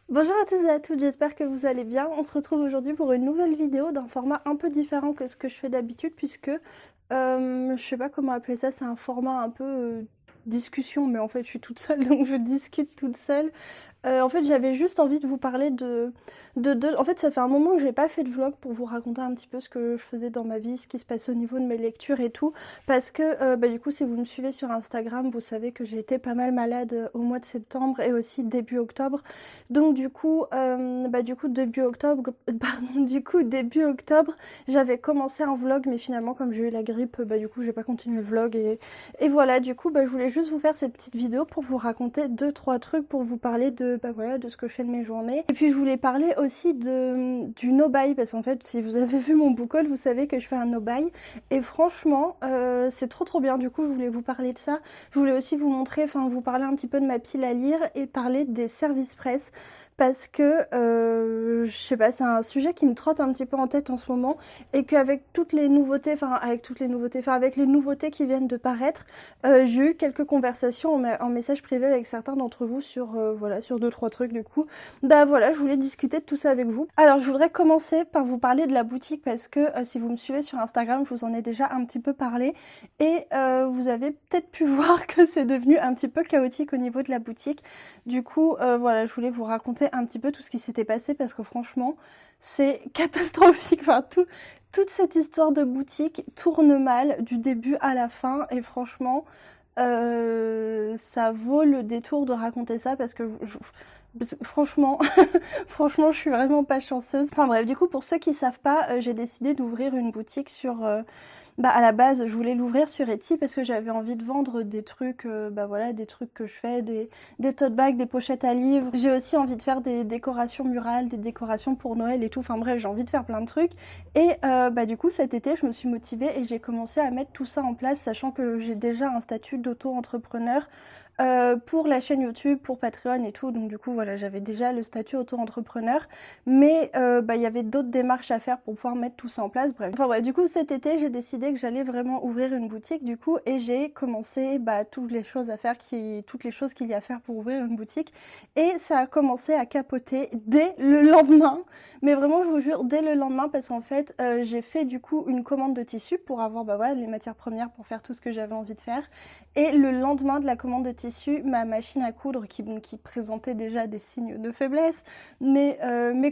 Bonjour à tous et à toutes, j'espère que vous allez bien. On se retrouve aujourd'hui pour une nouvelle vidéo d'un format un peu différent que ce que je fais d'habitude puisque je sais pas comment appeler ça, c'est un format un peu discussion, mais en fait je suis toute seule donc je discute toute seule. En fait, j'avais juste envie de vous parler En fait, ça fait un moment que j'ai pas fait de vlog pour vous raconter un petit peu ce que je faisais dans ma vie, ce qui se passe au niveau de mes lectures et tout. Parce que, du coup, si vous me suivez sur Instagram, vous savez que j'ai été pas mal malade au mois de septembre et aussi début octobre. Donc, début octobre, début octobre, j'avais commencé un vlog, mais finalement, comme j'ai eu la grippe, j'ai pas continué le vlog et voilà, je voulais juste vous faire cette petite vidéo pour vous raconter deux, trois trucs, pour vous parler de ce que je fais de mes journées. Et puis je voulais parler aussi du no-buy, parce qu'en fait, si vous avez vu mon book haul, vous savez que je fais un no-buy. Et franchement, c'est trop trop bien. Du coup, je voulais vous parler de ça. Je voulais aussi vous montrer, enfin vous parler un petit peu de ma pile à lire et parler des services presse. Parce que, je sais pas, c'est un sujet qui me trotte un petit peu en tête en ce moment et qu'avec toutes les nouveautés, avec les nouveautés qui viennent de paraître, j'ai eu quelques conversations en message privé avec certains d'entre vous sur, sur deux trois trucs du coup. Je voulais discuter de tout ça avec vous. Alors je voudrais commencer par vous parler de la boutique parce que si vous me suivez sur Instagram, je vous en ai déjà un petit peu parlé et vous avez peut-être pu voir que c'est devenu un petit peu chaotique au niveau de la boutique. Du coup, je voulais vous raconter un petit peu tout ce qui s'était passé parce que franchement, c'est catastrophique. Toute cette histoire de boutique tourne mal du début à la fin et franchement, ça vaut le détour de raconter ça parce que franchement, franchement, je suis vraiment pas chanceuse. Enfin bref, du coup, pour ceux qui savent pas, j'ai décidé d'ouvrir une boutique à la base, je voulais l'ouvrir sur Etsy parce que j'avais envie de vendre des trucs, des trucs que je fais, des tote bags, des pochettes à livres. J'ai aussi envie de faire des décorations murales, des décorations pour Noël et tout. Enfin bref, j'ai envie de faire plein de trucs. Et du coup, cet été, je me suis motivée et j'ai commencé à mettre tout ça en place, sachant que j'ai déjà un statut d'auto-entrepreneur. Pour la chaîne YouTube, pour Patreon et tout, donc du coup voilà, j'avais déjà le statut auto-entrepreneur, mais il y avait d'autres démarches à faire pour pouvoir mettre tout ça en place, bref. Enfin ouais, du coup cet été j'ai décidé que j'allais vraiment ouvrir une boutique du coup, et j'ai commencé toutes les choses à faire, toutes les choses qu'il y a à faire pour ouvrir une boutique, et ça a commencé à capoter dès le lendemain, mais vraiment je vous jure, dès le lendemain, parce qu'en fait j'ai fait du coup une commande de tissu pour avoir les matières premières pour faire tout ce que j'avais envie de faire. Et le lendemain de la commande de tissu, ma machine à coudre, qui présentait déjà des signes de faiblesse, mais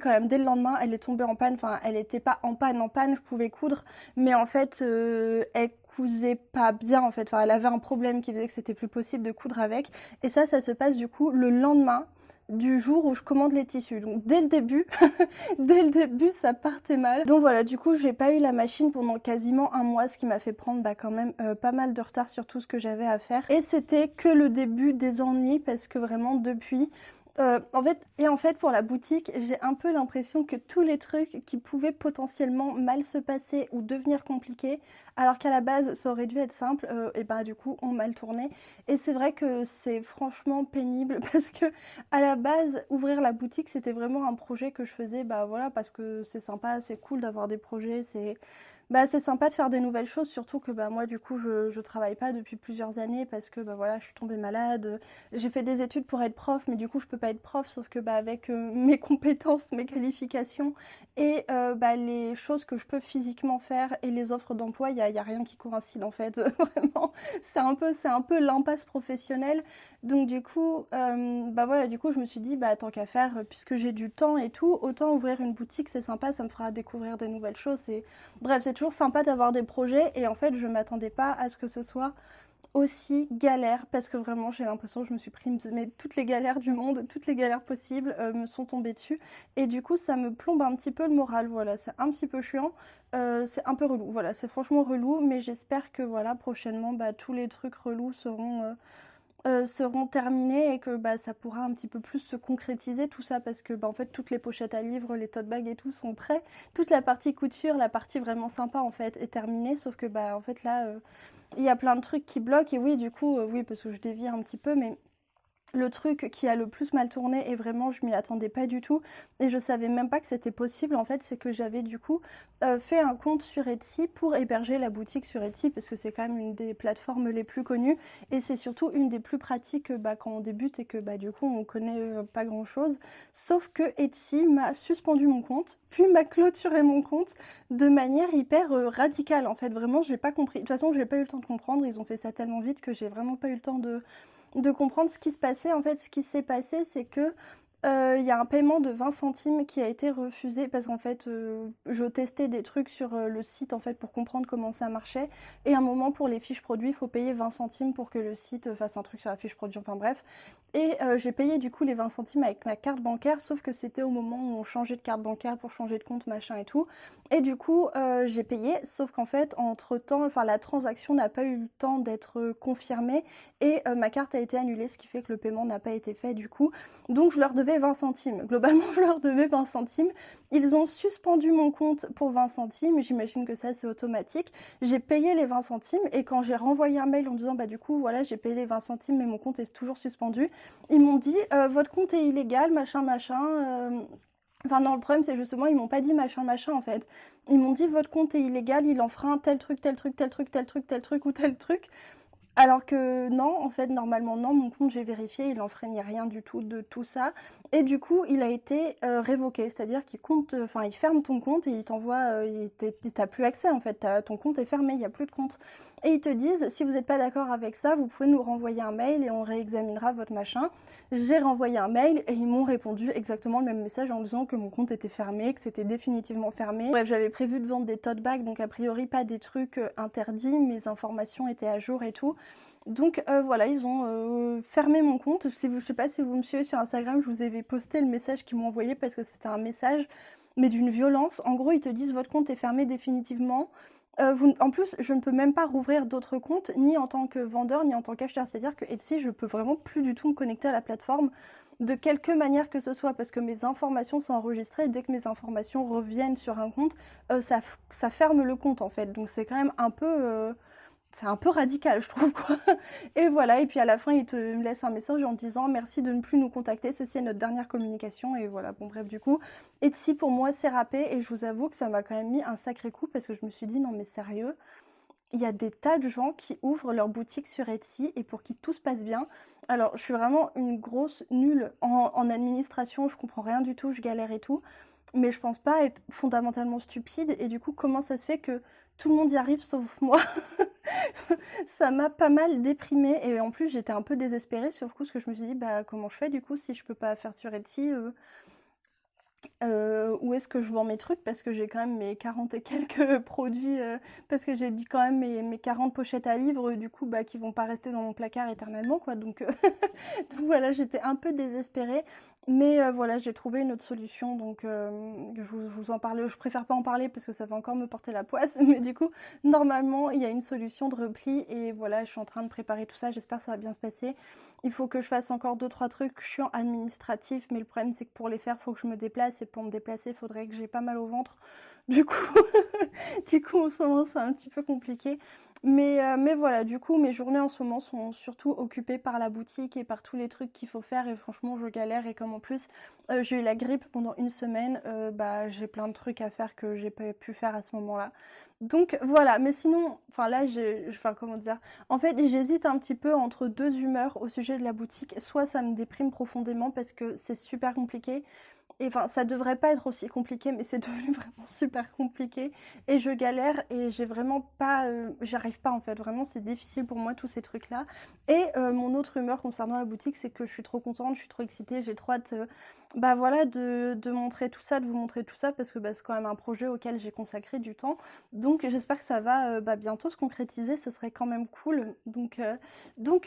quand même, dès le lendemain, elle est tombée en panne. Enfin, elle n'était pas en panne, je pouvais coudre, mais en fait, elle cousait pas bien en fait. Enfin, elle avait un problème qui faisait que c'était plus possible de coudre avec. Et ça se passe du coup le lendemain du jour où je commande les tissus. Donc dès le début, dès le début, ça partait mal. Donc voilà, du coup, j'ai pas eu la machine pendant quasiment un mois, ce qui m'a fait prendre quand même pas mal de retard sur tout ce que j'avais à faire. Et c'était que le début des ennuis parce que vraiment depuis, en fait, pour la boutique, j'ai un peu l'impression que tous les trucs qui pouvaient potentiellement mal se passer ou devenir compliqués, alors qu'à la base ça aurait dû être simple, du coup ont mal tourné. Et c'est vrai que c'est franchement pénible parce que à la base, ouvrir la boutique, c'était vraiment un projet que je faisais, parce que c'est sympa, c'est cool d'avoir des projets, c'est sympa de faire des nouvelles choses, surtout que moi du coup je travaille pas depuis plusieurs années parce que je suis tombée malade. J'ai fait des études pour être prof, mais du coup je peux pas être prof, sauf que avec mes compétences, mes qualifications et les choses que je peux physiquement faire et les offres d'emploi, y a rien qui coïncide en fait. Vraiment, c'est un peu l'impasse professionnelle. Donc du coup je me suis dit tant qu'à faire, puisque j'ai du temps et tout, autant ouvrir une boutique, c'est sympa, ça me fera découvrir des nouvelles choses. Bref, c'est toujours sympa d'avoir des projets, et en fait je m'attendais pas à ce que ce soit aussi galère, parce que vraiment j'ai l'impression que je me suis pris toutes les galères du monde, toutes les galères possibles me sont tombées dessus, et du coup ça me plombe un petit peu le moral. Voilà, c'est un petit peu chiant, c'est un peu relou, voilà, c'est franchement relou, mais j'espère que prochainement tous les trucs relous seront terminés et que ça pourra un petit peu plus se concrétiser tout ça, parce que en fait toutes les pochettes à livres, les tote bags et tout sont prêts, toute la partie couture, la partie vraiment sympa en fait est terminée, sauf que en fait là il y a plein de trucs qui bloquent. Et oui, du coup oui, parce que je dévie un petit peu, mais le truc qui a le plus mal tourné et vraiment je m'y attendais pas du tout et je savais même pas que c'était possible en fait, c'est que j'avais du coup fait un compte sur Etsy pour héberger la boutique sur Etsy parce que c'est quand même une des plateformes les plus connues et c'est surtout une des plus pratiques quand on débute et que du coup on connaît pas grand chose, sauf que Etsy m'a suspendu mon compte puis m'a clôturé mon compte de manière hyper radicale en fait, vraiment j'ai pas compris, de toute façon j'ai pas eu le temps de comprendre, ils ont fait ça tellement vite que j'ai vraiment pas eu le temps de comprendre ce qui se passait. En fait, ce qui s'est passé, c'est que il y a un paiement de 20 centimes qui a été refusé parce qu'en fait, je testais des trucs sur le site en fait pour comprendre comment ça marchait. Et à un moment, pour les fiches produits, il faut payer 20 centimes pour que le site fasse un truc sur la fiche produit. Enfin bref. Et j'ai payé du coup les 20 centimes avec ma carte bancaire, sauf que c'était au moment où on changeait de carte bancaire pour changer de compte, machin et tout. Et du coup, j'ai payé, sauf qu'en fait, entre-temps, enfin la transaction n'a pas eu le temps d'être confirmée et ma carte a été annulée, ce qui fait que le paiement n'a pas été fait du coup. Donc je leur devais 20 centimes. Globalement, je leur devais 20 centimes. Ils ont suspendu mon compte pour 20 centimes. J'imagine que ça, c'est automatique. J'ai payé les 20 centimes et quand j'ai renvoyé un mail en disant du coup, voilà, j'ai payé les 20 centimes mais mon compte est toujours suspendu, ils m'ont dit votre compte est illégal, machin, machin. Enfin non, le problème c'est justement, ils m'ont pas dit machin, machin en fait. Ils m'ont dit votre compte est illégal, il enfreint tel truc, tel truc, tel truc, tel truc, tel truc ou tel truc. Alors que non, en fait, normalement, non, mon compte, j'ai vérifié, il n'enfreignait rien du tout de tout ça. Et du coup, il a été révoqué, c'est-à-dire qu'il compte, enfin, il ferme ton compte et il t'envoie, t'as plus accès en fait, ton compte est fermé, il n'y a plus de compte. Et ils te disent, si vous n'êtes pas d'accord avec ça, vous pouvez nous renvoyer un mail et on réexaminera votre machin. J'ai renvoyé un mail et ils m'ont répondu exactement le même message en disant que mon compte était fermé, que c'était définitivement fermé. Bref, j'avais prévu de vendre des tote bags, donc a priori pas des trucs interdits, mes informations étaient à jour et tout. Donc voilà, ils ont fermé mon compte. Je sais pas si vous me suivez sur Instagram, je vous avais posté le message qu'ils m'ont envoyé parce que c'était un message, mais d'une violence. En gros, ils te disent votre compte est fermé définitivement. En plus, je ne peux même pas rouvrir d'autres comptes, ni en tant que vendeur, ni en tant qu'acheteur. C'est-à-dire que Etsy, je peux vraiment plus du tout me connecter à la plateforme de quelque manière que ce soit, parce que mes informations sont enregistrées. Et dès que mes informations reviennent sur un compte, ça ferme le compte en fait. Donc c'est quand même un peu c'est un peu radical, je trouve, quoi. Et voilà, et puis à la fin, il te laisse un message en disant merci de ne plus nous contacter, ceci est notre dernière communication. Et voilà, bon, bref, du coup, Etsy pour moi, c'est râpé. Et je vous avoue que ça m'a quand même mis un sacré coup parce que je me suis dit non, mais sérieux, il y a des tas de gens qui ouvrent leur boutique sur Etsy et pour qui tout se passe bien. Alors, je suis vraiment une grosse nulle en administration, je comprends rien du tout, je galère et tout. Mais je pense pas être fondamentalement stupide. Et du coup, comment ça se fait que tout le monde y arrive sauf moi? Ça m'a pas mal déprimée et en plus j'étais un peu désespérée sur le coup parce que je me suis dit comment je fais du coup si je peux pas faire sur Etsy où est-ce que je vends mes trucs parce que j'ai quand même mes 40 et quelques produits parce que j'ai dit quand même mes 40 pochettes à livres du coup qui vont pas rester dans mon placard éternellement quoi donc, donc voilà j'étais un peu désespérée mais voilà j'ai trouvé une autre solution donc je vous en parlais, je préfère pas en parler parce que ça va encore me porter la poisse mais du coup normalement il y a une solution de repli et voilà je suis en train de préparer tout ça, j'espère que ça va bien se passer. Il faut que je fasse encore 2-3 trucs chiants administratifs, mais le problème c'est que pour les faire, il faut que je me déplace et pour me déplacer, il faudrait que j'ai pas mal au ventre. Du coup, du coup en ce moment c'est un petit peu compliqué. Mais voilà, du coup mes journées en ce moment sont surtout occupées par la boutique et par tous les trucs qu'il faut faire et franchement je galère et comme en plus j'ai eu la grippe pendant une semaine, j'ai plein de trucs à faire que j'ai pas pu faire à ce moment-là. Donc voilà, mais sinon, enfin là enfin comment dire, en fait j'hésite un petit peu entre deux humeurs au sujet de la boutique, soit ça me déprime profondément parce que c'est super compliqué, et enfin, ça devrait pas être aussi compliqué, mais c'est devenu vraiment super compliqué. Et je galère et j'ai vraiment pas, j'arrive pas en fait. Vraiment, c'est difficile pour moi tous ces trucs-là. Et mon autre humeur concernant la boutique, c'est que je suis trop contente, je suis trop excitée, j'ai trop hâte, voilà, de montrer tout ça, de vous montrer tout ça, parce que c'est quand même un projet auquel j'ai consacré du temps. Donc j'espère que ça va bientôt se concrétiser, ce serait quand même cool. Donc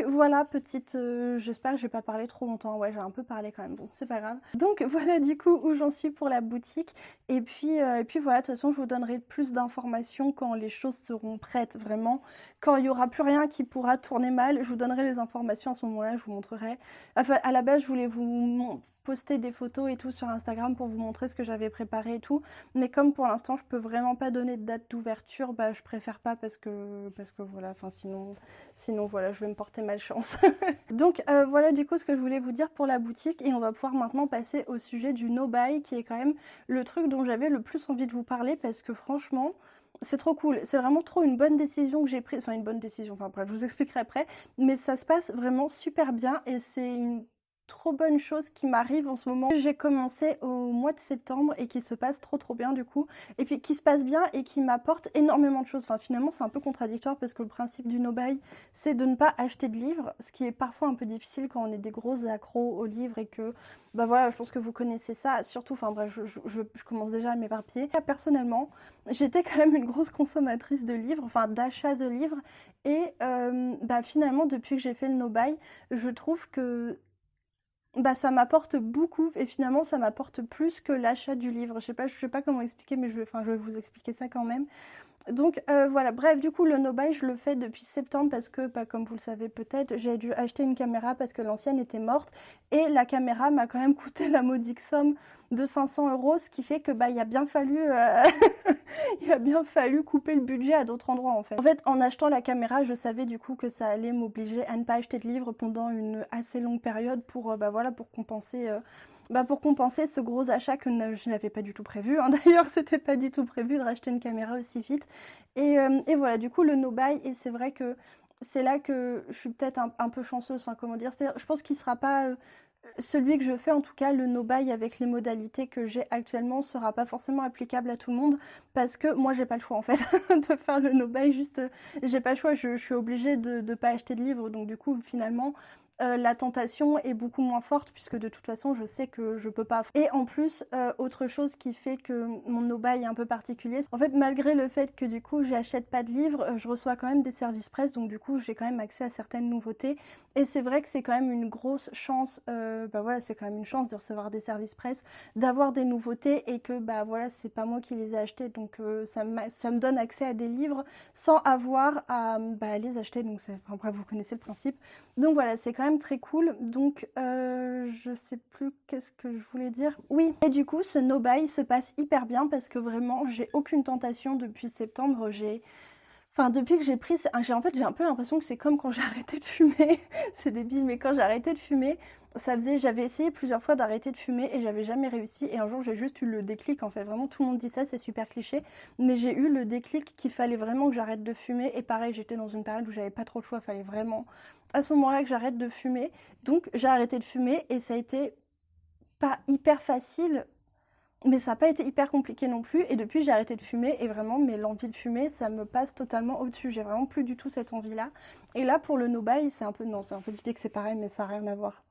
voilà, petite, j'espère que j'ai pas parlé trop longtemps. Ouais, j'ai un peu parlé quand même, bon, c'est pas grave. Donc voilà du coup où j'en suis pour la boutique. Et puis voilà, de toute façon, je vous donnerai plus d'informations quand les choses seront prêtes, vraiment. Quand il y aura plus rien qui pourra tourner mal, je vous donnerai les informations à ce moment-là, je vous montrerai. Enfin, à la base, je voulais vous poster des photos et tout sur Instagram pour vous montrer ce que j'avais préparé et tout. Mais comme pour l'instant, je peux vraiment pas donner de date d'ouverture, bah je préfère pas parce que voilà, enfin sinon voilà, je vais me porter malchance. Donc voilà du coup ce que je voulais vous dire pour la boutique et on va pouvoir maintenant passer au sujet du no-buy qui est quand même le truc dont j'avais le plus envie de vous parler parce que franchement, c'est trop cool, c'est vraiment trop une bonne décision que j'ai prise, enfin une bonne décision, enfin bref, je vous expliquerai après, mais ça se passe vraiment super bien et c'est une trop bonne chose qui m'arrive en ce moment. J'ai commencé au mois de septembre et qui se passe trop bien du coup, et puis qui se passe bien et qui m'apporte énormément de choses. Enfin finalement c'est un peu contradictoire parce que le principe du no-buy c'est de ne pas acheter de livres, ce qui est parfois un peu difficile quand on est des gros accros aux livres et que bah voilà, je pense que vous connaissez ça, surtout, enfin bref, je commence déjà à m'éparpiller. Personnellement, j'étais quand même une grosse consommatrice de livres, enfin d'achat de livres, et bah finalement depuis que j'ai fait le no-buy, je trouve que bah ça m'apporte beaucoup et finalement ça m'apporte plus que l'achat du livre. Je sais pas comment expliquer, mais je vais vous expliquer ça quand même. Donc voilà, bref, du coup le no-buy je le fais depuis septembre parce que, bah, comme vous le savez peut-être, j'ai dû acheter une caméra parce que l'ancienne était morte et la caméra m'a quand même coûté la modique somme de 500 €, ce qui fait que bah il a bien fallu il a bien fallu couper le budget à d'autres endroits en fait. En fait, en achetant la caméra, je savais du coup que ça allait m'obliger à ne pas acheter de livres pendant une assez longue période pour bah voilà, pour compenser ce gros achat que je n'avais pas du tout prévu. Hein. D'ailleurs, c'était pas du tout prévu de racheter une caméra aussi vite. Et voilà, du coup, le no-buy, et c'est vrai que c'est là que je suis peut-être un peu chanceuse, enfin comment dire, je pense qu'il sera pas... celui que je fais, en tout cas, le no-buy avec les modalités que j'ai actuellement sera pas forcément applicable à tout le monde parce que moi j'ai pas le choix en fait de faire le no-buy, juste j'ai pas le choix, je suis obligée de pas acheter de livres, donc du coup finalement la tentation est beaucoup moins forte puisque de toute façon je sais que je peux pas. Et en plus, autre chose qui fait que mon no-buy est un peu particulier, en fait malgré le fait que du coup j'achète pas de livres, je reçois quand même des services presse, donc du coup j'ai quand même accès à certaines nouveautés. Et c'est vrai que c'est quand même une grosse chance, bah voilà, c'est quand même une chance de recevoir des services presse, d'avoir des nouveautés et que bah voilà, c'est pas moi qui les ai achetés, donc ça me donne accès à des livres sans avoir à bah, les acheter, donc enfin bref, vous connaissez le principe. Donc voilà, c'est quand même très cool. Donc je sais plus qu'est-ce que je voulais dire. Oui, et du coup ce no-buy se passe hyper bien parce que vraiment j'ai aucune tentation depuis septembre. Enfin, depuis que j'ai pris, en fait, j'ai un peu l'impression que c'est comme quand j'ai arrêté de fumer. C'est débile, mais quand j'ai arrêté de fumer, j'avais essayé plusieurs fois d'arrêter de fumer et j'avais jamais réussi. Et un jour, j'ai juste eu le déclic, en fait. Vraiment, tout le monde dit ça, c'est super cliché. Mais j'ai eu le déclic qu'il fallait vraiment que j'arrête de fumer. Et pareil, j'étais dans une période où j'avais pas trop le choix. Il fallait vraiment, à ce moment-là, que j'arrête de fumer. Donc, j'ai arrêté de fumer et ça a été pas hyper facile, mais ça n'a pas été hyper compliqué non plus. Et depuis, j'ai arrêté de fumer. Et vraiment, mais l'envie de fumer, ça me passe totalement au-dessus. J'ai vraiment plus du tout cette envie-là. Et là, pour le no-buy, c'est un peu... Non, c'est un peu... Je dis que c'est pareil, mais ça n'a rien à voir.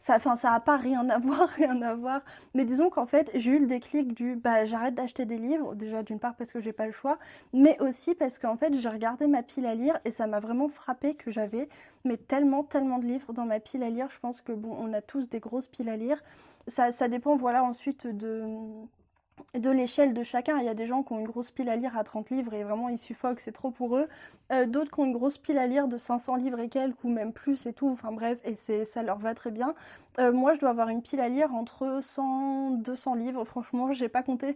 Enfin, ça n'a pas rien à voir, rien à voir. Mais disons qu'en fait, j'ai eu le déclic du... Bah, j'arrête d'acheter des livres. Déjà, d'une part, parce que j'ai pas le choix. Mais aussi parce qu'en fait, j'ai regardé ma pile à lire. Et ça m'a vraiment frappé que j'avais... Mais tellement de livres dans ma pile à lire. Je pense que, bon, on a tous des grosses piles à lire. Ça dépend, voilà, ensuite de l'échelle de chacun. Il y a des gens qui ont une grosse pile à lire à 30 livres et vraiment ils suffoquent, c'est trop pour eux. D'autres qui ont une grosse pile à lire de 500 livres et quelques ou même plus et tout, enfin bref, et ça leur va très bien. Moi je dois avoir une pile à lire entre 100 200 livres, franchement j'ai pas compté.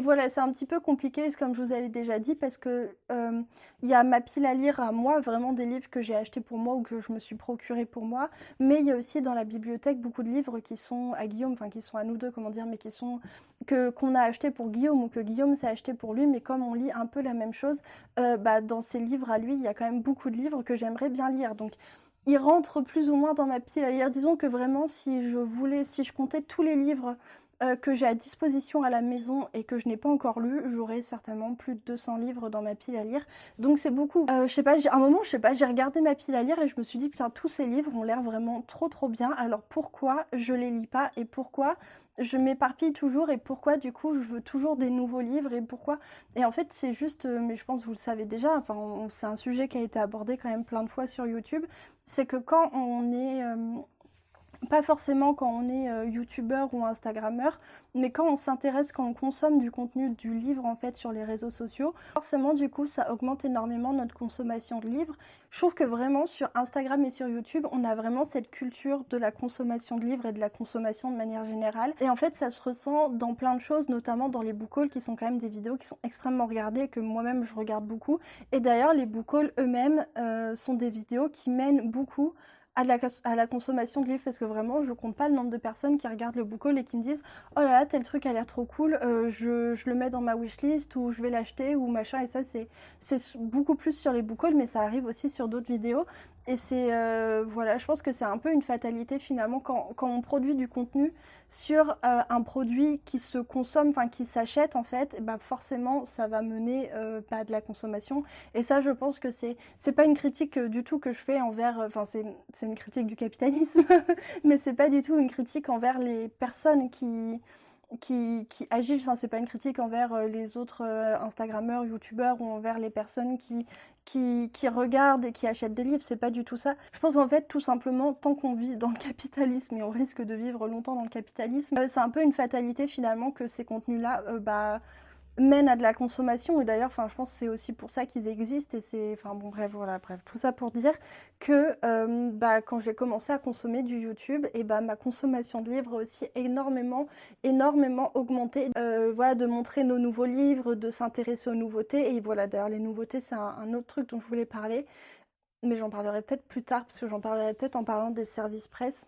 Voilà, c'est un petit peu compliqué comme je vous avais déjà dit parce que il y a ma pile à lire à moi, vraiment des livres que j'ai achetés pour moi ou que je me suis procuré pour moi, mais il y a aussi dans la bibliothèque beaucoup de livres qui sont à Guillaume, enfin qui sont à nous deux, comment dire, mais qui sont qu'on a acheté pour Guillaume ou que Guillaume s'est acheté pour lui, mais comme on lit un peu la même chose, bah, dans ses livres à lui, il y a quand même beaucoup de livres que j'aimerais bien lire. Donc il rentre plus ou moins dans ma pile à lire. Disons que vraiment, si je comptais tous les livres que j'ai à disposition à la maison et que je n'ai pas encore lu, j'aurais certainement plus de 200 livres dans ma pile à lire. Donc c'est beaucoup. Je sais pas, à un moment, je sais pas, j'ai regardé ma pile à lire et je me suis dit, putain, tous ces livres ont l'air vraiment trop bien. Alors pourquoi je les lis pas et pourquoi je m'éparpille toujours et pourquoi du coup je veux toujours des nouveaux livres et pourquoi. Et en fait c'est juste, mais je pense que vous le savez déjà, enfin c'est un sujet qui a été abordé quand même plein de fois sur YouTube, c'est que quand on est pas forcément quand on est youtubeur ou instagrammeur, mais quand on s'intéresse, quand on consomme du contenu du livre en fait sur les réseaux sociaux, forcément du coup ça augmente énormément notre consommation de livres. Je trouve que vraiment sur Instagram et sur YouTube, on a vraiment cette culture de la consommation de livres et de la consommation de manière générale. Et en fait ça se ressent dans plein de choses, notamment dans les book hauls qui sont quand même des vidéos qui sont extrêmement regardées et que moi-même je regarde beaucoup. Et d'ailleurs les book hauls eux-mêmes sont des vidéos qui mènent beaucoup à la consommation de livres, parce que vraiment je compte pas le nombre de personnes qui regardent le book haul et qui me disent oh là là tel truc a l'air trop cool, je le mets dans ma wishlist ou je vais l'acheter ou machin. Et ça c'est beaucoup plus sur les book hauls, mais ça arrive aussi sur d'autres vidéos. Et c'est voilà, je pense que c'est un peu une fatalité finalement quand on produit du contenu sur un produit qui se consomme, enfin qui s'achète en fait, et bah forcément ça va mener à de la consommation. Et ça je pense que c'est pas une critique du tout que je fais envers, enfin c'est une critique du capitalisme, mais c'est pas du tout une critique envers les personnes qui agissent, enfin c'est pas une critique envers les autres instagrammeurs, youtubeurs ou envers les personnes qui regardent et qui achètent des livres, c'est pas du tout ça. Je pense en fait tout simplement tant qu'on vit dans le capitalisme et on risque de vivre longtemps dans le capitalisme, c'est un peu une fatalité finalement que ces contenus là mènent à de la consommation. Et d'ailleurs enfin je pense que c'est aussi pour ça qu'ils existent. Et c'est enfin bon bref voilà, bref tout ça pour dire que quand j'ai commencé à consommer du YouTube, et ma consommation de livres a aussi énormément augmenté. Voilà, de montrer nos nouveaux livres, de s'intéresser aux nouveautés. Et voilà, d'ailleurs les nouveautés c'est un autre truc dont je voulais parler, mais j'en parlerai peut-être plus tard, parce que j'en parlerai peut-être en parlant des services presse.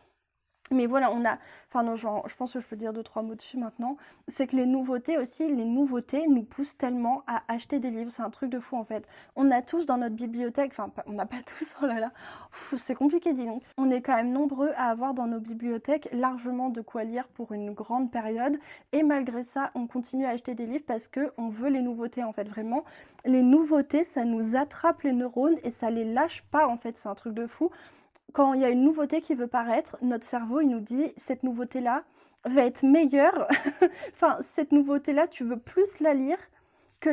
Mais voilà, on a, enfin non, je pense que je peux dire 2-3 mots dessus maintenant. C'est que les nouveautés aussi, les nouveautés nous poussent tellement à acheter des livres. C'est un truc de fou en fait. On a tous dans notre bibliothèque, enfin on n'a pas tous, oh là là, c'est compliqué dis donc. On est quand même nombreux à avoir dans nos bibliothèques largement de quoi lire pour une grande période. Et malgré ça, on continue à acheter des livres parce qu'on veut les nouveautés en fait. Vraiment, les nouveautés, ça nous attrape les neurones et ça les lâche pas en fait. C'est un truc de fou. Quand il y a une nouveauté qui veut paraître, notre cerveau, il nous dit cette nouveauté-là va être meilleure. Enfin, cette nouveauté-là, tu veux plus la lire que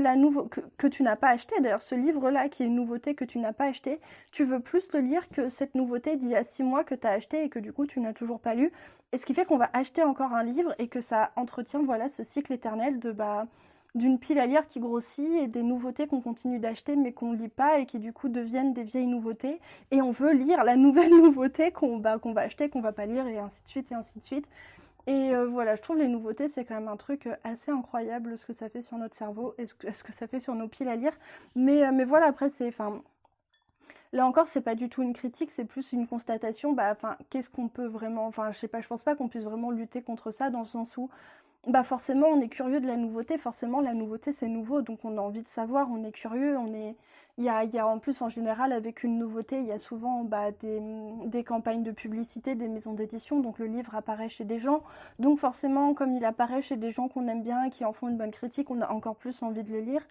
que tu n'as pas acheté. D'ailleurs, ce livre-là, qui est une nouveauté que tu n'as pas acheté, tu veux plus le lire que cette nouveauté d'il y a 6 mois que tu as acheté et que du coup, tu n'as toujours pas lu. Et ce qui fait qu'on va acheter encore un livre et que ça entretient voilà, ce cycle éternel de d'une pile à lire qui grossit et des nouveautés qu'on continue d'acheter mais qu'on ne lit pas et qui du coup deviennent des vieilles nouveautés. Et on veut lire la nouvelle nouveauté qu'on va acheter, qu'on va pas lire, et ainsi de suite et ainsi de suite. Et voilà, je trouve les nouveautés, c'est quand même un truc assez incroyable ce que ça fait sur notre cerveau et ce que ça fait sur nos piles à lire. Mais voilà, après, c'est... Enfin, là encore, c'est pas du tout une critique, c'est plus une constatation. Qu'est-ce qu'on peut vraiment... Enfin, je sais pas, je pense pas qu'on puisse vraiment lutter contre ça, dans le sens où forcément on est curieux de la nouveauté, forcément la nouveauté c'est nouveau, donc on a envie de savoir, on est curieux, il y a en plus en général avec une nouveauté, il y a souvent des campagnes de publicité, des maisons d'édition, donc le livre apparaît chez des gens, donc forcément comme il apparaît chez des gens qu'on aime bien, qui en font une bonne critique, on a encore plus envie de le lire.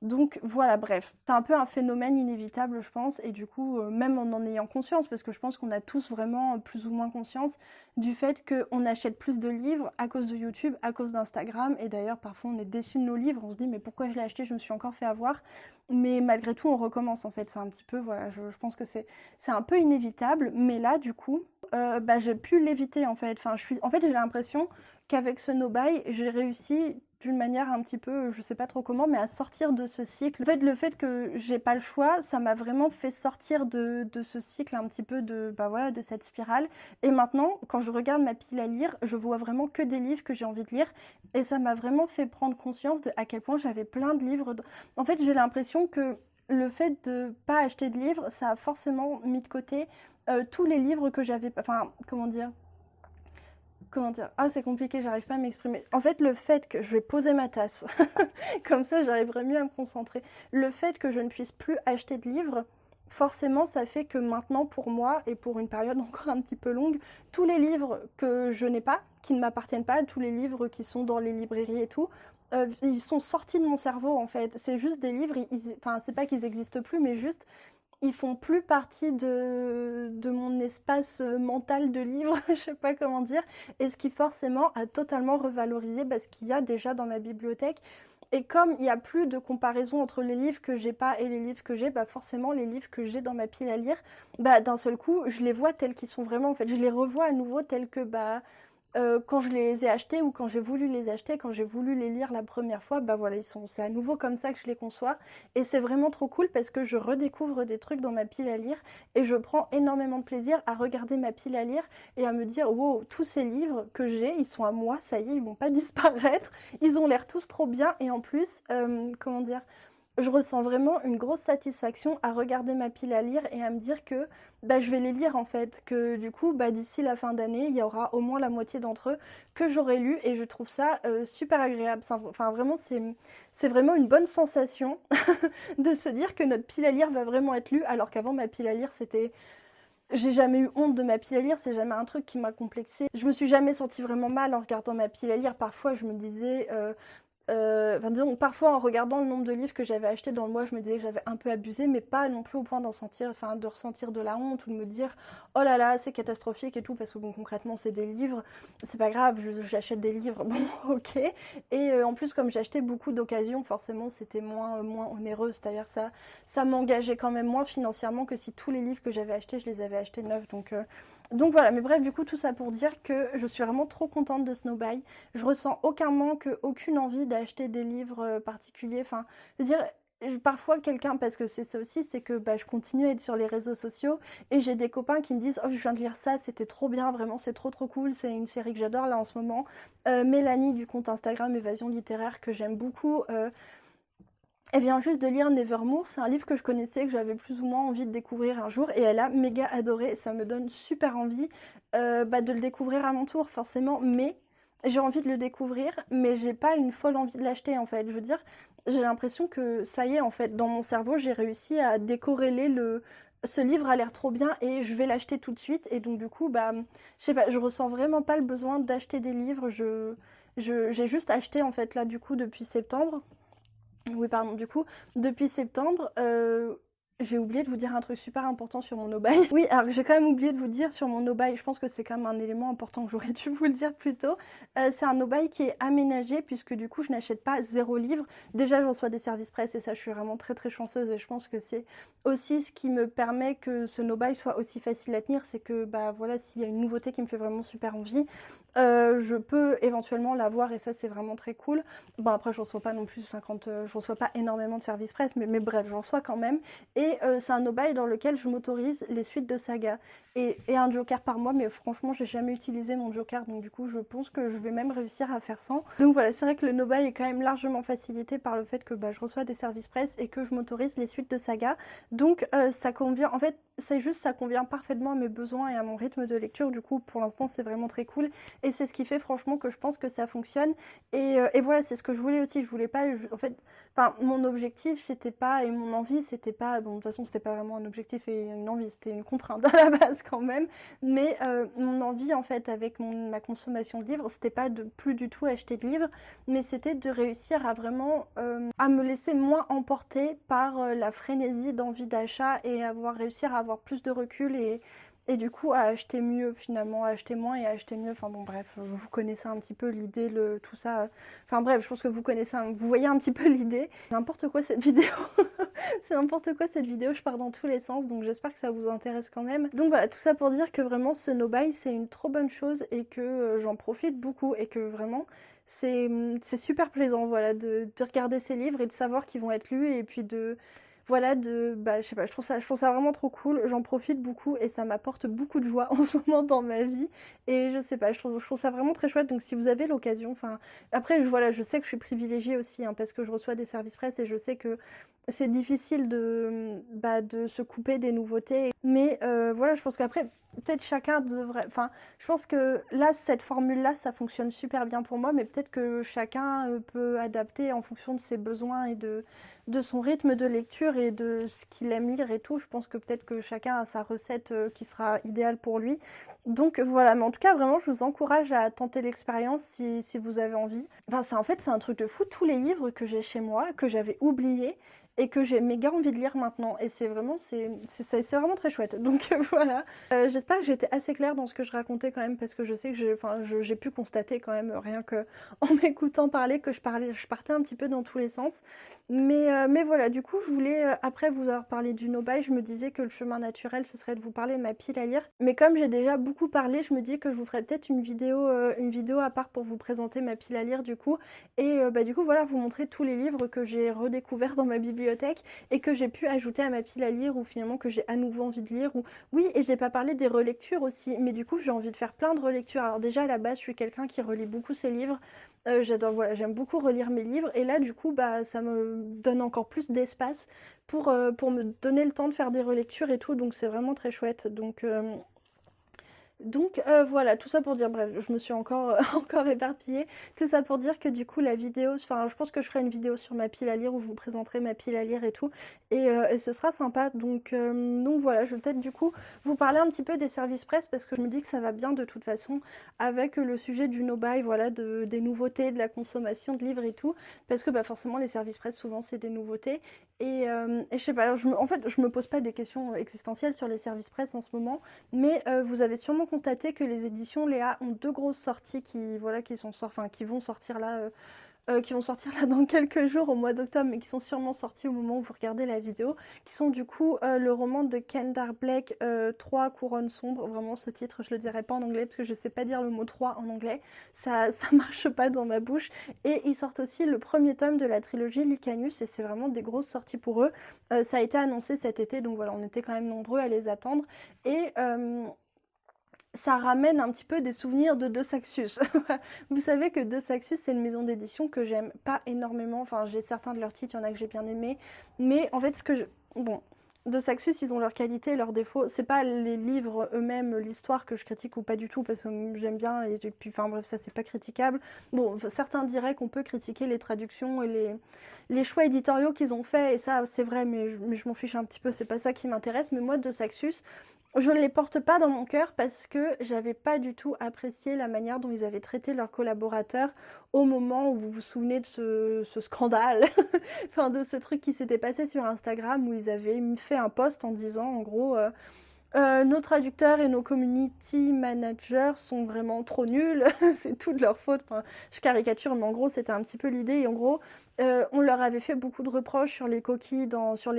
Donc voilà, bref, c'est un peu un phénomène inévitable je pense, et du coup même en ayant conscience, parce que je pense qu'on a tous vraiment plus ou moins conscience du fait qu'on achète plus de livres à cause de YouTube, à cause d'Instagram. Et d'ailleurs parfois on est déçu de nos livres, on se dit mais pourquoi je l'ai acheté, je me suis encore fait avoir. Mais malgré tout on recommence en fait, c'est un petit peu, voilà, je pense que c'est un peu inévitable. Mais là du coup, j'ai pu l'éviter en fait. En fait j'ai l'impression qu'avec ce no-buy, j'ai réussi d'une manière un petit peu, je sais pas trop comment, mais à sortir de ce cycle. Le fait que j'ai pas le choix, ça m'a vraiment fait sortir de ce cycle un petit peu de cette spirale. Et maintenant, quand je regarde ma pile à lire, je vois vraiment que des livres que j'ai envie de lire. Et ça m'a vraiment fait prendre conscience de à quel point j'avais plein de livres. En fait, j'ai l'impression que le fait de pas acheter de livres, ça a forcément mis de côté tous les livres que j'avais... Enfin, comment dire ? Ah, c'est compliqué, j'arrive pas à m'exprimer. En fait, le fait que je vais poser ma tasse, comme ça j'arriverai mieux à me concentrer. Le fait que je ne puisse plus acheter de livres, forcément ça fait que maintenant pour moi, et pour une période encore un petit peu longue, tous les livres que je n'ai pas, qui ne m'appartiennent pas, tous les livres qui sont dans les librairies et tout, ils sont sortis de mon cerveau en fait. C'est juste des livres, enfin c'est pas qu'ils existent plus, mais juste ils font plus partie de mon espace mental de livres, je sais pas comment dire, et ce qui forcément a totalement revalorisé ce qu'il y a déjà dans ma bibliothèque. Et comme il n'y a plus de comparaison entre les livres que j'ai pas et les livres que j'ai, bah forcément les livres que j'ai dans ma pile à lire, bah d'un seul coup, je les vois tels qu'ils sont vraiment. En fait, je les revois à nouveau tels que bah quand je les ai achetés ou quand j'ai voulu les acheter, quand j'ai voulu les lire la première fois, bah voilà, c'est à nouveau comme ça que je les conçois. Et c'est vraiment trop cool parce que je redécouvre des trucs dans ma pile à lire et je prends énormément de plaisir à regarder ma pile à lire et à me dire, wow, tous ces livres que j'ai, ils sont à moi, ça y est, ils vont pas disparaître, ils ont l'air tous trop bien et en plus, comment dire, je ressens vraiment une grosse satisfaction à regarder ma pile à lire et à me dire que bah, je vais les lire en fait, que du coup bah, d'ici la fin d'année il y aura au moins la moitié d'entre eux que j'aurai lu et je trouve ça super agréable. Enfin vraiment c'est vraiment une bonne sensation de se dire que notre pile à lire va vraiment être lue alors qu'avant ma pile à lire c'était... J'ai jamais eu honte de ma pile à lire, c'est jamais un truc qui m'a complexée. Je me suis jamais sentie vraiment mal en regardant ma pile à lire. Parfois je me disais enfin, disons, parfois en regardant le nombre de livres que j'avais achetés dans le mois, je me disais que j'avais un peu abusé, mais pas non plus au point d'en sentir, enfin, de ressentir de la honte ou de me dire oh là là, c'est catastrophique et tout, parce que bon, concrètement, c'est des livres, c'est pas grave, j'achète des livres, bon, ok. Et en plus, comme j'achetais beaucoup d'occasions, forcément, c'était moins onéreux, c'est-à-dire ça m'engageait quand même moins financièrement que si tous les livres que j'avais achetés, je les avais achetés neufs, donc voilà, mais bref, du coup, tout ça pour dire que je suis vraiment trop contente de Snow Buy. Je ressens aucun manque, aucune envie d'acheter des livres particuliers. Enfin, je veux dire, parfois quelqu'un, parce que c'est ça aussi, c'est que bah, je continue à être sur les réseaux sociaux et j'ai des copains qui me disent oh je viens de lire ça, c'était trop bien, vraiment c'est trop trop cool, c'est une série que j'adore là en ce moment. Mélanie du compte Instagram Évasion Littéraire que j'aime beaucoup. Elle vient juste de lire Nevermore, c'est un livre que je connaissais, que j'avais plus ou moins envie de découvrir un jour, et elle a méga adoré, ça me donne super envie bah, de le découvrir à mon tour forcément, mais j'ai envie de le découvrir, mais j'ai pas une folle envie de l'acheter en fait, je veux dire, j'ai l'impression que ça y est en fait, dans mon cerveau j'ai réussi à décorréler ce livre a l'air trop bien et je vais l'acheter tout de suite, et donc du coup, bah, je sais pas, je ressens vraiment pas le besoin d'acheter des livres, j'ai juste acheté en fait là du coup depuis septembre. Oui, pardon, du coup, depuis septembre, j'ai oublié de vous dire un truc super important sur mon no-buy. Oui, alors j'ai quand même oublié de vous dire sur mon no-buy, je pense que c'est quand même un élément important que j'aurais dû vous le dire plus tôt. C'est un no-buy qui est aménagé puisque du coup je n'achète pas 0 livre. Déjà je reçois des services presse et ça je suis vraiment très très chanceuse et je pense que c'est aussi ce qui me permet que ce no-buy soit aussi facile à tenir, c'est que bah voilà, s'il y a une nouveauté qui me fait vraiment super envie, je peux éventuellement l'avoir et ça c'est vraiment très cool. Bon après je reçois pas non plus 50, je reçois pas énormément de services presse mais bref j'en reçois quand même. Et c'est un no-buy dans lequel je m'autorise les suites de saga et un joker par mois, mais franchement j'ai jamais utilisé mon joker donc du coup je pense que je vais même réussir à faire sans. Donc voilà, c'est vrai que le no-buy est quand même largement facilité par le fait que bah, je reçois des services presse et que je m'autorise les suites de saga. Donc ça convient, en fait c'est juste ça convient parfaitement à mes besoins et à mon rythme de lecture, du coup pour l'instant c'est vraiment très cool et c'est ce qui fait franchement que je pense que ça fonctionne et voilà, c'est ce que je voulais aussi, je voulais pas, en fait, enfin mon objectif c'était pas, et mon envie c'était pas, bon de toute façon c'était pas vraiment un objectif et une envie, c'était une contrainte à la base quand même, mais mon envie en fait avec ma consommation de livres c'était pas de plus du tout acheter de livres, mais c'était de réussir à vraiment à me laisser moins emporter par la frénésie d'envie d'achat et avoir réussi à avoir plus de recul et du coup à acheter mieux finalement, à acheter moins et à acheter mieux, enfin bon bref, vous connaissez un petit peu l'idée, tout ça, enfin bref, je pense que vous connaissez, vous voyez un petit peu l'idée. N'importe quoi cette vidéo, c'est n'importe quoi cette vidéo, je pars dans tous les sens, donc j'espère que ça vous intéresse quand même. Donc voilà, tout ça pour dire que vraiment ce no-buy c'est une trop bonne chose et que j'en profite beaucoup et que vraiment c'est super plaisant voilà, de regarder ces livres et de savoir qu'ils vont être lus et puis de... Voilà, bah, je sais pas, je trouve ça vraiment trop cool, j'en profite beaucoup et ça m'apporte beaucoup de joie en ce moment dans ma vie. Et je sais pas, je trouve ça vraiment très chouette, donc si vous avez l'occasion, enfin... Après, voilà, je sais que je suis privilégiée aussi, hein, parce que je reçois des services presse et je sais que c'est difficile bah, de se couper des nouveautés. Mais voilà, je pense qu'après, peut-être chacun devrait... Enfin, je pense que là, cette formule-là, ça fonctionne super bien pour moi, mais peut-être que chacun peut adapter en fonction de ses besoins et de son rythme de lecture et de ce qu'il aime lire et tout. Je pense que peut-être que chacun a sa recette qui sera idéale pour lui. Donc voilà, mais en tout cas, vraiment, je vous encourage à tenter l'expérience si vous avez envie. Enfin, en fait, c'est un truc de fou. Tous les livres que j'ai chez moi, que j'avais oubliés, et que j'ai méga envie de lire maintenant. Et c'est vraiment, c'est vraiment très chouette. Donc voilà. J'espère que j'étais assez claire dans ce que je racontais quand même, parce que je sais que j'ai pu constater quand même, rien que en m'écoutant parler, que je partais un petit peu dans tous les sens. Mais voilà, du coup, je voulais, après vous avoir parlé du no-buy, je me disais que le chemin naturel, ce serait de vous parler de ma pile à lire. Mais comme j'ai déjà beaucoup parlé, je me dis que je vous ferai peut-être une vidéo à part pour vous présenter ma pile à lire du coup. Et bah, du coup, voilà, vous montrer tous les livres que j'ai redécouverts dans ma bibliothèque et que j'ai pu ajouter à ma pile à lire, ou finalement que j'ai à nouveau envie de lire. Ou oui, et j'ai pas parlé des relectures aussi, mais du coup, j'ai envie de faire plein de relectures. Alors déjà, à la base, je suis quelqu'un qui relit beaucoup ses livres. J'adore, voilà, j'aime beaucoup relire mes livres, et là du coup bah ça me donne encore plus d'espace pour me donner le temps de faire des relectures et tout, donc c'est vraiment très chouette. Donc voilà, tout ça pour dire, bref, je me suis encore, encore éparpillée. Tout ça pour dire que du coup la vidéo, enfin je pense que je ferai une vidéo sur ma pile à lire où je vous présenterai ma pile à lire et tout. Et ce sera sympa. Donc voilà, je vais peut-être du coup vous parler un petit peu des services presse, parce que je me dis que ça va bien de toute façon avec le sujet du no-buy, voilà, des nouveautés, de la consommation de livres et tout. Parce que bah, forcément les services presse souvent c'est des nouveautés. Et je sais pas, alors, en fait je me pose pas des questions existentielles sur les services presse en ce moment. Mais vous avez sûrement constaté que les éditions Léa ont deux grosses sorties qui, voilà, qui vont sortir là, qui vont sortir là dans quelques jours au mois d'octobre, mais qui sont sûrement sorties au moment où vous regardez la vidéo, qui sont du coup le roman de Kendall Blake, 3 couronnes sombres. Vraiment, ce titre, je le dirai pas en anglais parce que je sais pas dire le mot 3 en anglais. Ça marche pas dans ma bouche. Et ils sortent aussi le premier tome de la trilogie Licanus, et c'est vraiment des grosses sorties pour eux. Ça a été annoncé cet été, donc voilà, on était quand même nombreux à les attendre. Et ça ramène un petit peu des souvenirs de De Saxus. Vous savez que De Saxus, c'est une maison d'édition que j'aime pas énormément. Enfin, j'ai certains de leurs titres, il y en a que j'ai bien aimé. Mais en fait, bon, De Saxus, ils ont leurs qualités et leurs défauts. C'est pas les livres eux-mêmes, l'histoire que je critique ou pas du tout, parce que j'aime bien. Et puis, enfin bref, ça c'est pas critiquable. Bon, certains diraient qu'on peut critiquer les traductions et les choix éditoriaux qu'ils ont faits. Et ça, c'est vrai, mais je m'en fiche un petit peu. C'est pas ça qui m'intéresse. Mais moi, De Saxus, je ne les porte pas dans mon cœur parce que j'avais pas du tout apprécié la manière dont ils avaient traité leurs collaborateurs au moment où vous vous souvenez de ce scandale, enfin de ce truc qui s'était passé sur Instagram, où ils avaient fait un post en disant en gros nos traducteurs et nos community managers sont vraiment trop nuls, c'est toute leur faute. Enfin, je caricature, mais en gros c'était un petit peu l'idée. Et en gros on leur avait fait beaucoup de reproches sur les coquilles, sur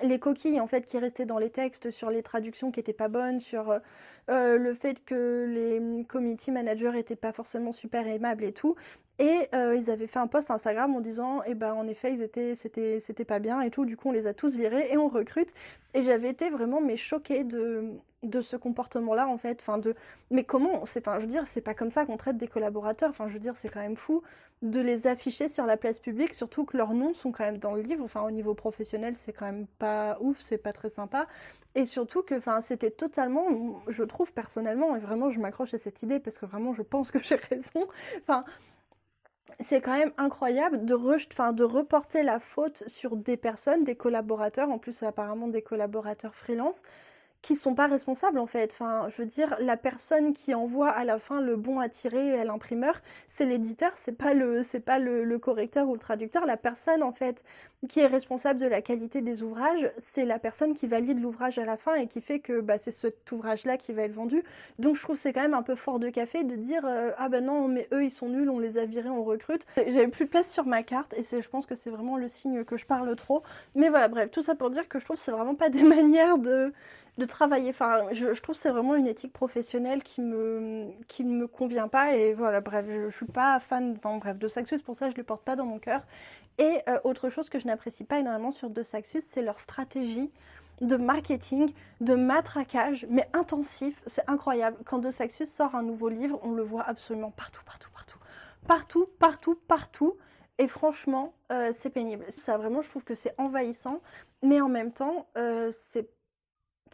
les coquilles en fait qui restaient dans les textes, sur les traductions qui étaient pas bonnes, sur le fait que les community managers étaient pas forcément super aimables et tout. Et ils avaient fait un post Instagram en disant eh ben en effet c'était pas bien et tout, du coup on les a tous virés et on recrute. Et j'avais été vraiment mais choquée de ce comportement-là en fait, mais comment, enfin je veux dire, c'est pas comme ça qu'on traite des collaborateurs, enfin je veux dire, c'est quand même fou de les afficher sur la place publique, surtout que leurs noms sont quand même dans le livre. Enfin au niveau professionnel c'est quand même pas ouf, c'est pas très sympa. Et surtout que enfin c'était totalement, je trouve personnellement, et vraiment je m'accroche à cette idée parce que vraiment je pense que j'ai raison, enfin c'est quand même incroyable de reporter la faute sur des personnes, des collaborateurs, en plus apparemment des collaborateurs freelance, qui sont pas responsables en fait. Enfin, je veux dire, la personne qui envoie à la fin le bon à tirer à l'imprimeur, c'est l'éditeur, c'est pas le correcteur ou le traducteur. La personne en fait qui est responsable de la qualité des ouvrages, c'est la personne qui valide l'ouvrage à la fin et qui fait que bah, c'est cet ouvrage-là qui va être vendu. Donc je trouve que c'est quand même un peu fort de café de dire ah ben non mais eux ils sont nuls, on les a virés, on recrute. J'avais plus de place sur ma carte et je pense que c'est vraiment le signe que je parle trop. Mais voilà, bref, tout ça pour dire que je trouve que c'est vraiment pas des manières de travailler. Enfin, je trouve que c'est vraiment une éthique professionnelle qui ne me convient pas. Et voilà, bref, je suis pas fan, enfin, bref, de Saxus, pour ça je le porte pas dans mon cœur. Et autre chose que je n'apprécie pas énormément sur De Saxus, c'est leur stratégie de marketing, de matraquage, mais intensif. C'est incroyable. Quand De Saxus sort un nouveau livre, on le voit absolument partout, partout, partout. Partout, partout, partout. Et franchement, c'est pénible. Ça, vraiment, je trouve que c'est envahissant. Mais en même temps, c'est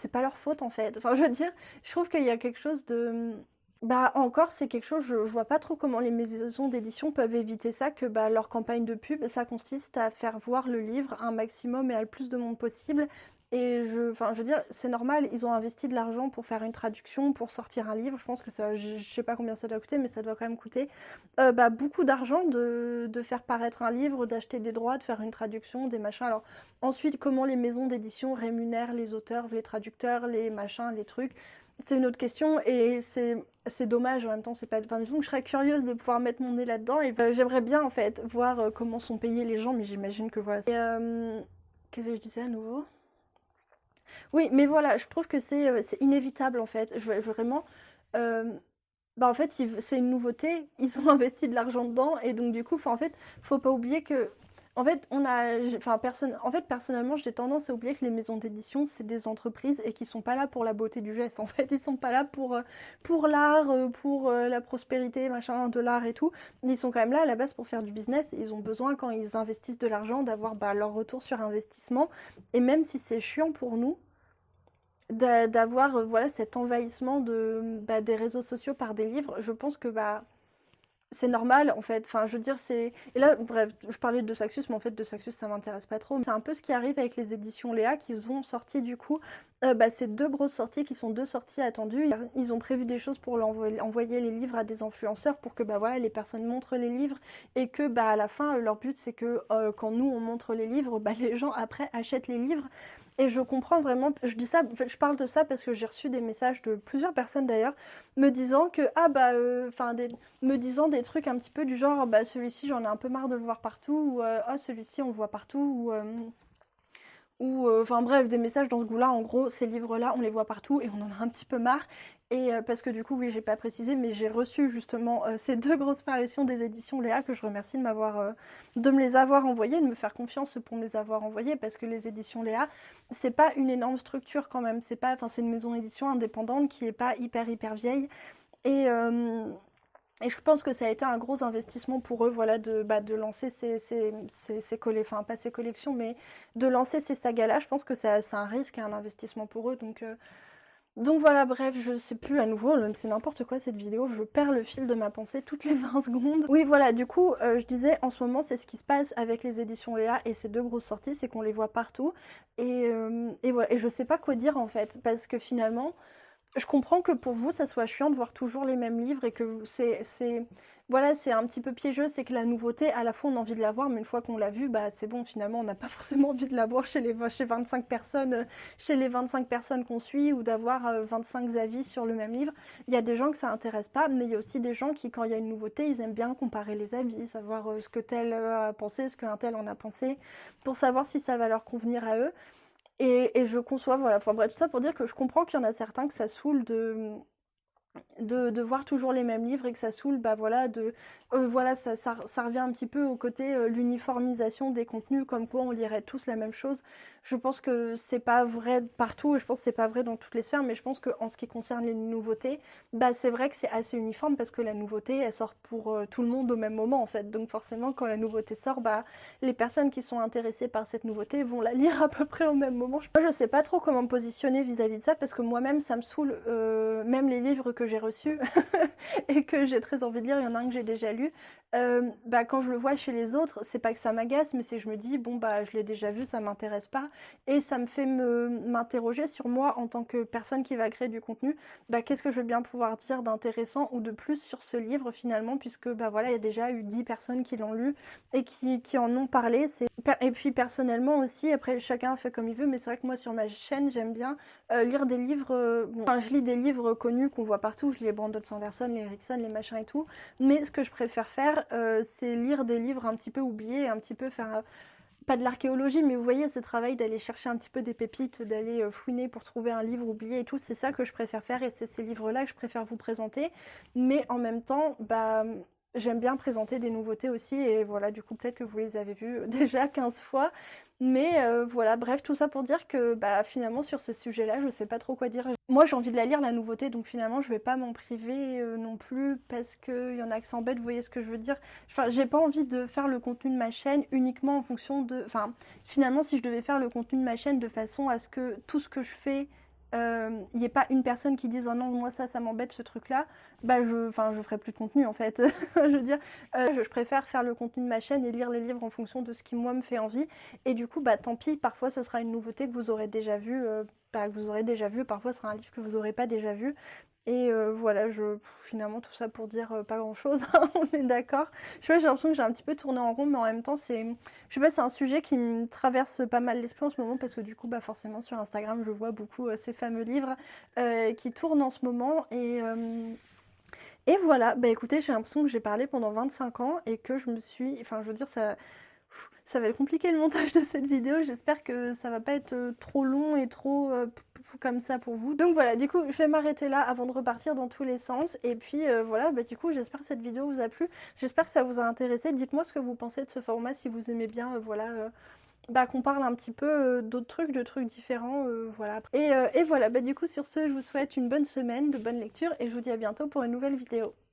pas leur faute en fait. Enfin, je veux dire, je trouve qu'il y a quelque chose de. Bah, encore, c'est quelque chose, je vois pas trop comment les maisons d'édition peuvent éviter ça, que bah, leur campagne de pub, ça consiste à faire voir le livre à un maximum et à le plus de monde possible. Enfin, je veux dire, c'est normal, ils ont investi de l'argent pour faire une traduction, pour sortir un livre. Je pense que ça, je sais pas combien ça doit coûter, mais ça doit quand même coûter bah, beaucoup d'argent de faire paraître un livre, d'acheter des droits, de faire une traduction, des machins. Alors, ensuite, comment les maisons d'édition rémunèrent les auteurs, les traducteurs, les machins, les trucs, c'est une autre question et c'est dommage en même temps. C'est pas. Enfin, disons que je serais curieuse de pouvoir mettre mon nez là-dedans et j'aimerais bien en fait voir comment sont payés les gens, mais j'imagine que voilà. Qu'est-ce que je disais à nouveau? Oui, mais voilà, je trouve que c'est inévitable en fait. Vraiment, euh, bah en fait, c'est une nouveauté, ils ont investi de l'argent dedans et donc du coup, en fait, faut pas oublier que, en fait, enfin en fait, personnellement, j'ai tendance à oublier que les maisons d'édition, c'est des entreprises et qu'ils sont pas là pour la beauté du geste. En fait, ils sont pas là pour l'art, pour la prospérité, machin, de l'art et tout. Ils sont quand même là à la base pour faire du business. Ils ont besoin quand ils investissent de l'argent d'avoir bah, leur retour sur investissement et même si c'est chiant pour nous d'avoir voilà cet envahissement bah, des réseaux sociaux par des livres, je pense que bah c'est normal en fait. Enfin, je veux dire c'est et là bref, je parlais de Saxus, mais en fait de Saxus ça m'intéresse pas trop. C'est un peu ce qui arrive avec les éditions Léa qui ont sorti du coup bah, ces deux grosses sorties qui sont deux sorties attendues. Ils ont prévu des choses pour envoyer les livres à des influenceurs pour que bah voilà les personnes montrent les livres et que bah à la fin leur but c'est que quand nous on montre les livres, bah les gens après achètent les livres. Et je comprends vraiment, je dis ça, je parle de ça parce que j'ai reçu des messages de plusieurs personnes d'ailleurs, me disant que, ah bah, enfin, me disant des trucs un petit peu du genre, bah celui-ci j'en ai un peu marre de le voir partout, ou ah celui-ci on le voit partout, ou enfin bref, des messages dans ce goût-là, en gros, ces livres-là, on les voit partout et on en a un petit peu marre. Et parce que du coup, oui, j'ai pas précisé, mais j'ai reçu justement ces deux grosses parutions des éditions Léa, que je remercie de me les avoir envoyées, de me faire confiance pour me les avoir envoyées, parce que les éditions Léa, c'est pas une énorme structure quand même, c'est pas, enfin c'est une maison d'édition indépendante qui est pas hyper vieille. Et, euh, et je pense que ça a été un gros investissement pour eux, voilà, bah, de lancer enfin pas ces collections, mais de lancer ces sagas-là. Je pense que c'est un risque et un investissement pour eux. Donc voilà, bref, je sais plus à nouveau, même c'est n'importe quoi cette vidéo, je perds le fil de ma pensée toutes les 20 secondes. Oui, voilà, du coup, je disais, en ce moment, c'est ce qui se passe avec les éditions Léa et ces deux grosses sorties, c'est qu'on les voit partout. Et voilà, et je sais pas quoi dire en fait, parce que finalement, je comprends que pour vous, ça soit chiant de voir toujours les mêmes livres et que voilà, c'est un petit peu piégeux, c'est que la nouveauté, à la fois on a envie de la voir, mais une fois qu'on l'a vue, bah c'est bon, finalement, on n'a pas forcément envie de la voir chez 25 personnes, chez les 25 personnes qu'on suit ou d'avoir 25 avis sur le même livre. Il y a des gens que ça intéresse pas, mais il y a aussi des gens qui, quand il y a une nouveauté, ils aiment bien comparer les avis, savoir ce que tel a pensé, ce qu'un tel en a pensé, pour savoir si ça va leur convenir à eux. Et je conçois, voilà, enfin bref, tout ça pour dire que je comprends qu'il y en a certains que ça saoule de voir toujours les mêmes livres et que ça saoule, bah voilà, voilà, ça revient un petit peu au côté l'uniformisation des contenus, comme quoi on lirait tous la même chose. Je pense que c'est pas vrai partout, et je pense que c'est pas vrai dans toutes les sphères, mais je pense qu'en ce qui concerne les nouveautés, bah c'est vrai que c'est assez uniforme parce que la nouveauté, elle sort pour tout le monde au même moment en fait. Donc forcément, quand la nouveauté sort, bah les personnes qui sont intéressées par cette nouveauté vont la lire à peu près au même moment. Moi, je sais pas trop comment me positionner vis-à-vis de ça parce que moi-même, ça me saoule, même les livres que j'ai reçus et que j'ai très envie de lire, il y en a un que j'ai déjà lu. Bah, quand je le vois chez les autres, c'est pas que ça m'agace, mais c'est que je me dis, bon, bah, je l'ai déjà vu, ça m'intéresse pas. Et ça me fait m'interroger sur moi en tant que personne qui va créer du contenu. Bah, qu'est-ce que je vais bien pouvoir dire d'intéressant ou de plus sur ce livre finalement, puisque bah, voilà, il y a déjà eu 10 personnes qui l'ont lu et qui en ont parlé. Et puis personnellement aussi, après chacun fait comme il veut, mais c'est vrai que moi sur ma chaîne, j'aime bien lire des livres. Bon, enfin, je lis des livres connus qu'on voit partout, je lis les Brandon Sanderson, les Erikson, les machins et tout. Mais ce que je préfère faire, c'est lire des livres un petit peu oubliés, un petit peu faire pas de l'archéologie, mais vous voyez ce travail d'aller chercher un petit peu des pépites, d'aller fouiner pour trouver un livre oublié et tout, c'est ça que je préfère faire et c'est ces livres-là que je préfère vous présenter. Mais en même temps, bah j'aime bien présenter des nouveautés aussi et voilà, du coup peut-être que vous les avez vues déjà 15 fois. Mais voilà, bref, tout ça pour dire que bah finalement sur ce sujet-là, je sais pas trop quoi dire. Moi j'ai envie de la lire la nouveauté, donc finalement je vais pas m'en priver non plus parce qu'il y en a qui s'embêtent, vous voyez ce que je veux dire. Enfin, j'ai pas envie de faire le contenu de ma chaîne uniquement en fonction de... Enfin, finalement si je devais faire le contenu de ma chaîne de façon à ce que tout ce que je fais il n'y ait pas une personne qui dise oh non moi ça m'embête ce truc là, bah je ferai plus de contenu en fait. Je veux dire, je préfère faire le contenu de ma chaîne et lire les livres en fonction de ce qui moi me fait envie, et du coup bah tant pis, parfois ce sera une nouveauté que vous aurez déjà vue, parfois ce sera un livre que vous n'aurez pas déjà vu. Et voilà, finalement tout ça pour dire pas grand chose, on est d'accord. Je sais pas, j'ai l'impression que j'ai un petit peu tourné en rond, mais en même temps je sais pas, c'est un sujet qui me traverse pas mal l'esprit en ce moment, parce que du coup bah forcément sur Instagram je vois beaucoup ces fameux livres qui tournent en ce moment, et voilà, bah écoutez, j'ai l'impression que j'ai parlé pendant 25 ans et que je me suis, enfin je veux dire ça va être compliqué le montage de cette vidéo, j'espère que ça va pas être trop long et trop comme ça pour vous. Donc voilà, du coup je vais m'arrêter là avant de repartir dans tous les sens, et puis voilà, bah du coup j'espère que cette vidéo vous a plu, j'espère que ça vous a intéressé, dites-moi ce que vous pensez de ce format, si vous aimez bien, bah, qu'on parle un petit peu d'autres trucs, de trucs différents, voilà. Et voilà, bah du coup sur ce, je vous souhaite une bonne semaine, de bonnes lectures, et je vous dis à bientôt pour une nouvelle vidéo.